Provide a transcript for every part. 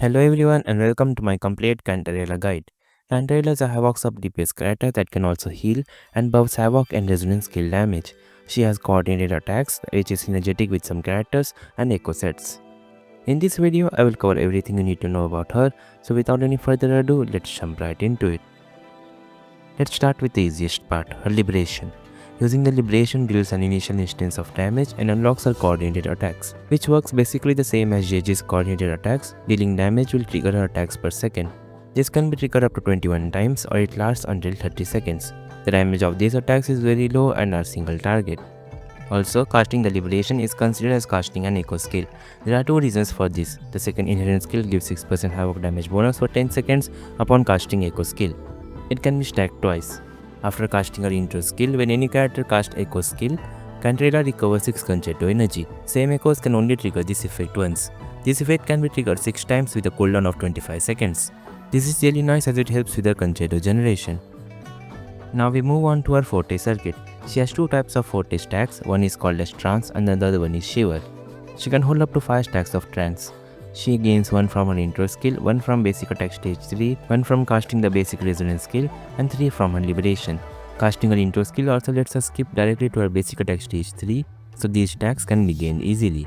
Hello everyone and welcome to my complete Cantarella guide. Cantarella is a Havoc sub DPS character that can also heal and buffs Havoc and resonance skill damage. She has coordinated attacks which is synergetic with some characters and echo sets. In this video I will cover everything you need to know about her, so without any further ado let's jump right into it. Let's start with the easiest part, her liberation. Using the liberation deals an initial instance of damage and unlocks her coordinated attacks, which works basically the same as JJ's coordinated attacks. Dealing damage will trigger her attacks per second. This can be triggered up to 21 times or it lasts until 30 seconds. The damage of these attacks is very low and are single target. Also, casting the liberation is considered as casting an echo skill. There are two reasons for this. The second inherent skill gives 6% havoc damage bonus for 10 seconds upon casting echo skill. It can be stacked twice. After casting her intro skill, when any character casts echo skill, Cantarella recovers 6 concerto energy. Same echoes can only trigger this effect once. This effect can be triggered 6 times with a cooldown of 25 seconds. This is really nice as it helps with her concerto generation. Now we move on to her forte circuit. She has two types of forte stacks, one is called as trance and the other one is shiver. She can hold up to 5 stacks of trance. She gains one from her intro skill, one from basic attack stage 3, one from casting the basic resonance skill, and 3 from her liberation. Casting her intro skill also lets her skip directly to her basic attack stage 3, so these stacks can be gained easily.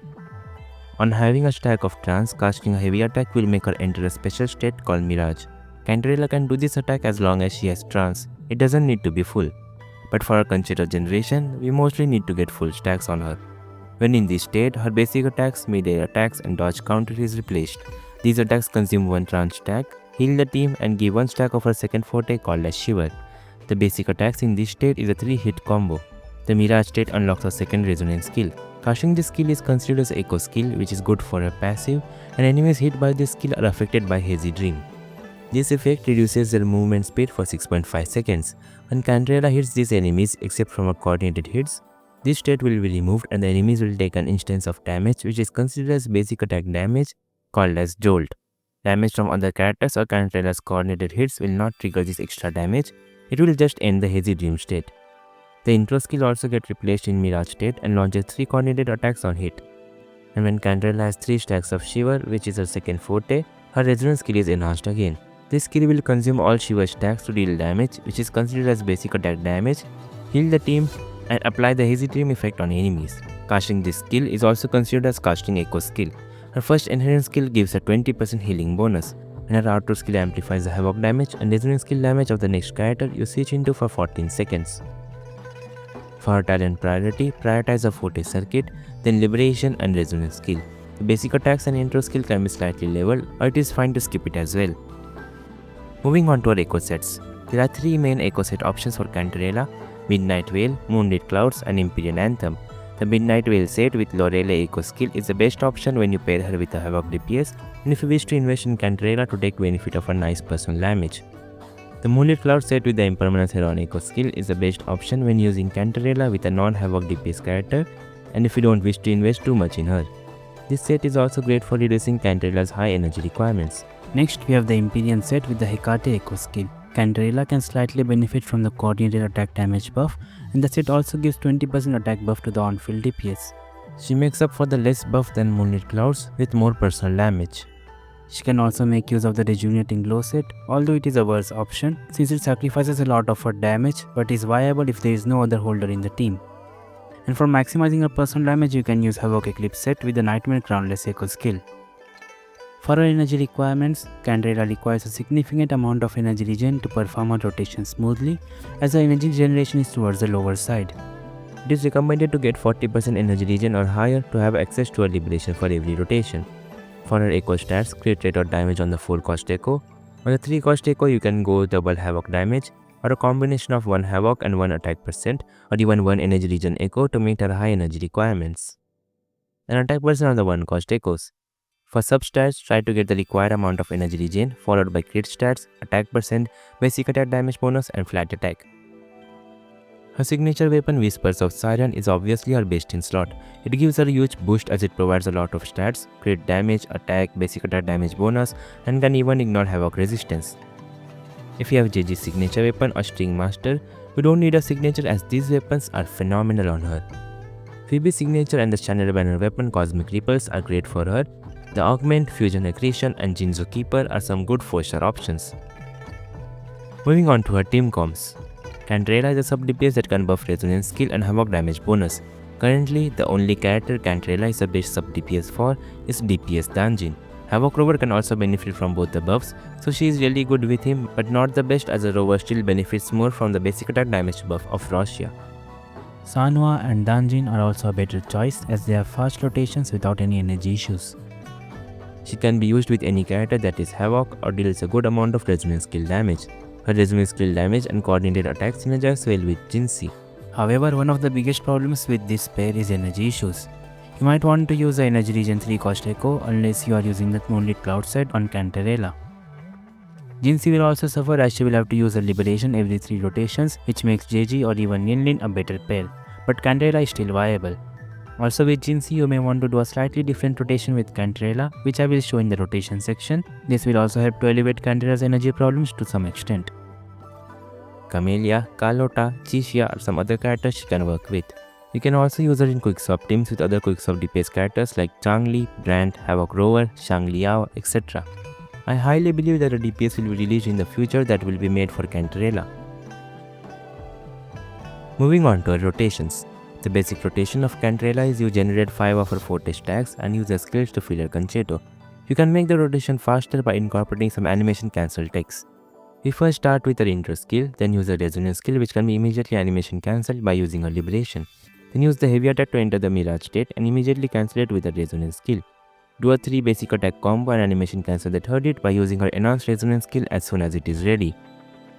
On having a stack of trance, casting a heavy attack will make her enter a special state called Mirage. Cantarella can do this attack as long as she has trance, it doesn't need to be full. But for her concerto generation, we mostly need to get full stacks on her. When in this state, her basic attacks, mid-air attacks and dodge counter is replaced. These attacks consume one trance stack, heal the team and give one stack of her second forte called as Shiver. The basic attacks in this state is a 3-hit combo. The Mirage state unlocks her second resonance skill. Casting this skill is considered as echo skill, which is good for her passive, and enemies hit by this skill are affected by Hazy Dream. This effect reduces their movement speed for 6.5 seconds. When Cantarella hits these enemies except from her coordinated hits, this state will be removed and the enemies will take an instance of damage which is considered as basic attack damage called as Jolt. Damage from other characters or Cantarella's coordinated hits will not trigger this extra damage, it will just end the Hazy Dream state. The intro skill also gets replaced in Mirage state and launches 3 coordinated attacks on hit. And when Cantarella has 3 stacks of Shiver, which is her second forte, her resonance skill is enhanced again. This skill will consume all Shiver stacks to deal damage which is considered as basic attack damage, heal the team, and apply the Hazy Dream effect on enemies. Casting this skill is also considered as casting echo skill. Her first inherent skill gives a 20% healing bonus, and her outro skill amplifies the havoc damage and resonance skill damage of the next character you switch into for 14 seconds. For her talent priority, prioritize the forte circuit, then liberation and resonance skill. The basic attacks and intro skill can be slightly leveled, or it is fine to skip it as well. Moving on to her echo sets. There are 3 main echo set options for Cantarella: Midnight Veil, Moonlit Clouds and Empyrean Anthem. The Midnight Veil set with Lorelei echo skill is the best option when you pair her with a Havoc DPS and if you wish to invest in Cantarella to take benefit of her nice personal damage. The Moonlit Cloud set with the Impermanence Heron echo skill is the best option when using Cantarella with a non-Havoc DPS character and if you don't wish to invest too much in her. This set is also great for reducing Cantarella's high energy requirements. Next we have the Empyrean set with the Hecate echo skill. Cantarella can slightly benefit from the coordinated attack damage buff, and the set also gives 20% attack buff to the on-field DPS. She makes up for the less buff than Moonlit Clouds with more personal damage. She can also make use of the Rejuvenating Glow set, although it is a worse option since it sacrifices a lot of her damage but is viable if there is no other holder in the team. And for maximizing her personal damage you can use Havoc Eclipse set with the Nightmare Crownless echo skill. For her energy requirements, Cantarella requires a significant amount of energy regen to perform her rotation smoothly, as her energy generation is towards the lower side. It is recommended to get 40% energy regen or higher to have access to her liberation for every rotation. For her echo stats, crit rate or damage on the 4 cost echo. On the 3 cost echo you can go double havoc damage or a combination of 1 havoc and 1 attack percent or even 1 energy regen echo to meet her high energy requirements. An attack percent on the 1 cost echoes. For sub-stats, try to get the required amount of energy regen, followed by crit stats, attack percent, basic attack damage bonus and flat attack. Her signature weapon Whispers of Siren is obviously her best in slot. It gives her a huge boost as it provides a lot of stats, crit damage, attack, basic attack damage bonus and can even ignore havoc resistance. If you have JG's signature weapon or String Master, you don't need a signature as these weapons are phenomenal on her. Phoebe's signature and the Channel Banner weapon Cosmic Ripples are great for her, The Augment, Fusion Aggression and Jinhsi Keeper are some good 4-star options. Moving on to her team comps. Cantarella is a sub DPS that can buff resonance skill and havoc damage bonus. Currently, the only character Cantarella is a best sub DPS for is DPS Danjin. Havoc Rover can also benefit from both the buffs, so she is really good with him, but not the best as a rover still benefits more from the basic attack damage buff of Russia. Sanhua and Danjin are also a better choice as they have fast rotations without any energy issues. She can be used with any character that is Havoc or deals a good amount of resonance skill damage. Her resonance skill damage and coordinated attacks synergize well with Jinhsi. However, one of the biggest problems with this pair is energy issues. You might want to use the Energy Regen 3 cost Echo unless you are using the Moonlit Cloud set on Cantarella. Jinhsi will also suffer as she will have to use a Liberation every 3 rotations, which makes JG or even Yinlin a better pair, but Cantarella is still viable. Also with Jinhsi, you may want to do a slightly different rotation with Cantarella, which I will show in the rotation section. This will also help to elevate Cantarella's energy problems to some extent. Camellia, Carlotta, Chixia are some other characters she can work with. You can also use her in Quickswap teams with other Quickswap DPS characters like Changli, Brand, Havoc Rover, Shang Liao, etc. I highly believe that a DPS will be released in the future that will be made for Cantarella. Moving on to her rotations. The basic rotation of Cantarella is you generate 5 of her 4 test tags and use her skills to fill her concerto. You can make the rotation faster by incorporating some animation cancel text. We first start with her intro skill, then use her resonance skill which can be immediately animation cancelled by using her liberation. Then use the heavy attack to enter the mirage state and immediately cancel it with her resonance skill. Do a 3 basic attack combo and animation cancel the third hit by using her enhanced resonance skill as soon as it is ready.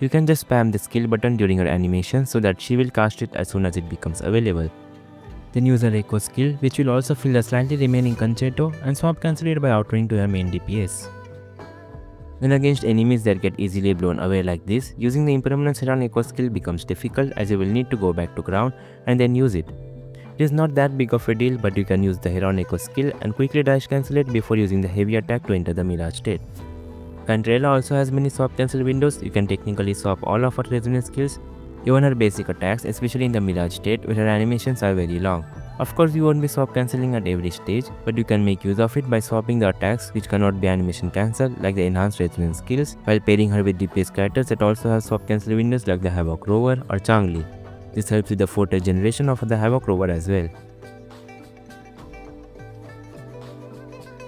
You can just spam the skill button during her animation so that she will cast it as soon as it becomes available. Then use her echo skill which will also fill the slightly remaining concerto and swap cancel it by outgoing to her main DPS. Then against enemies that get easily blown away like this, using the impermanence Heron echo skill becomes difficult as you will need to go back to ground and then use it. It is not that big of a deal, but you can use the Heron echo skill and quickly dash cancel it before using the heavy attack to enter the mirage state. Cantarella also has many swap cancel windows. You can technically swap all of her resonance skills, even her basic attacks, especially in the mirage state where her animations are very long. Of course, you won't be swap cancelling at every stage, but you can make use of it by swapping the attacks which cannot be animation cancelled like the enhanced resonance skills, while pairing her with DPS characters that also have swap cancel windows like the Havoc Rover or Changli. This helps with the 4th generation of the Havoc Rover as well.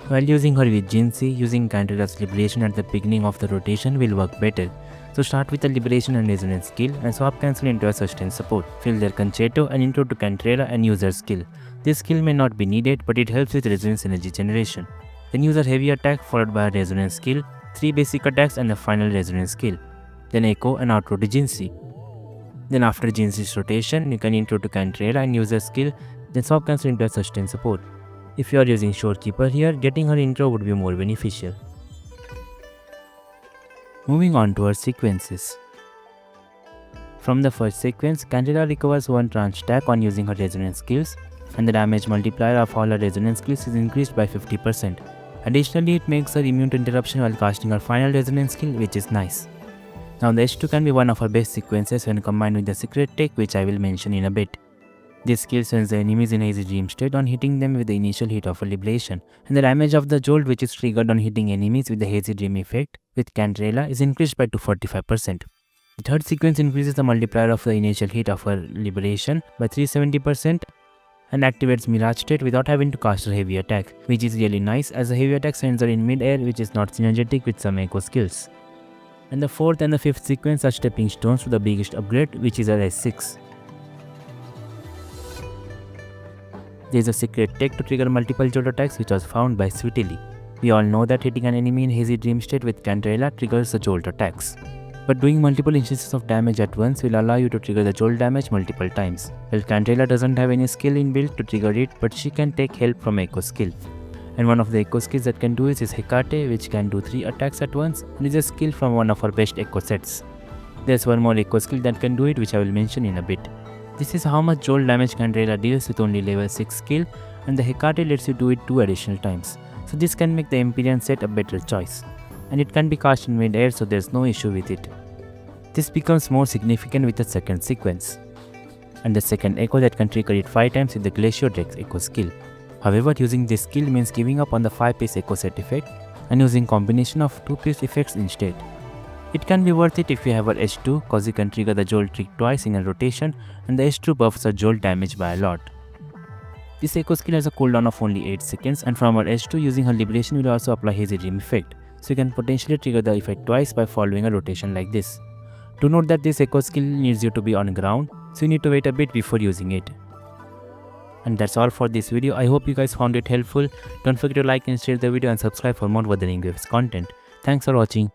While using her with Jinhsi, using Cantarella's Liberation at the beginning of the rotation will work better. So start with the Liberation and Resonance skill and swap cancel into a sustain support. Fill their concerto and intro to Cantarella and use their skill. This skill may not be needed, but it helps with resonance energy generation. Then use a heavy attack followed by a resonance skill, 3 basic attacks and the final resonance skill. Then echo and outro to Jinhsi. Then after Jinhsi's rotation, you can intro to Cantarella and use her skill, then swap cancel into a sustain support. If you are using Shorekeeper here, getting her intro would be more beneficial. Moving on to her sequences. From the first sequence, Cantarella recovers 1 tranche stack on using her resonance skills, and the damage multiplier of all her resonance skills is increased by 50%. Additionally, it makes her immune to interruption while casting her final resonance skill, which is nice. Now the H2 can be one of her best sequences when combined with the secret tech, which I will mention in a bit. This skill sends the enemies in hazy dream state on hitting them with the initial hit of a liberation, and the damage of the jolt which is triggered on hitting enemies with the hazy dream effect with Cantarella is increased by 245%. The third sequence increases the multiplier of the initial hit of her liberation by 370% and activates mirage state without having to cast her heavy attack, which is really nice as the heavy attack sends her in mid-air, which is not synergetic with some echo skills. And the fourth and the fifth sequence are stepping stones to the biggest upgrade, which is her S6. There is a secret tech to trigger multiple jolt attacks which was found by Sweetly. We all know that hitting an enemy in hazy dream state with Cantarella triggers the jolt attacks. But doing multiple instances of damage at once will allow you to trigger the jolt damage multiple times. Well, Cantarella doesn't have any skill inbuilt to trigger it, but she can take help from Echo skill. And one of the Echo skills that can do it is Hecate, which can do 3 attacks at once and is a skill from one of her best Echo sets. There's one more Echo skill that can do it, which I will mention in a bit. This is how much jolt damage Cantarella deals with only level 6 skill, and the Hecate lets you do it 2 additional times. So this can make the Empyrean set a better choice. And it can be cast in mid-air, so there's no issue with it. This becomes more significant with the second sequence. And the second echo that can trigger it 5 times is the Glacier Rex echo skill. However, using this skill means giving up on the 5-piece echo set effect and using combination of 2-piece effects instead. It can be worth it if you have a H2 cause you can trigger the jolt trick twice in a rotation and the H2 buffs a jolt damage by a lot. This echo skill has a cooldown of only 8 seconds and from our H2 using her liberation will also apply hazy dream effect, so you can potentially trigger the effect twice by following a rotation like this. Do note that this echo skill needs you to be on ground, so you need to wait a bit before using it. And that's all for this video. I hope you guys found it helpful. Don't forget to like and share the video and subscribe for more Wuthering Waves content. Thanks for watching.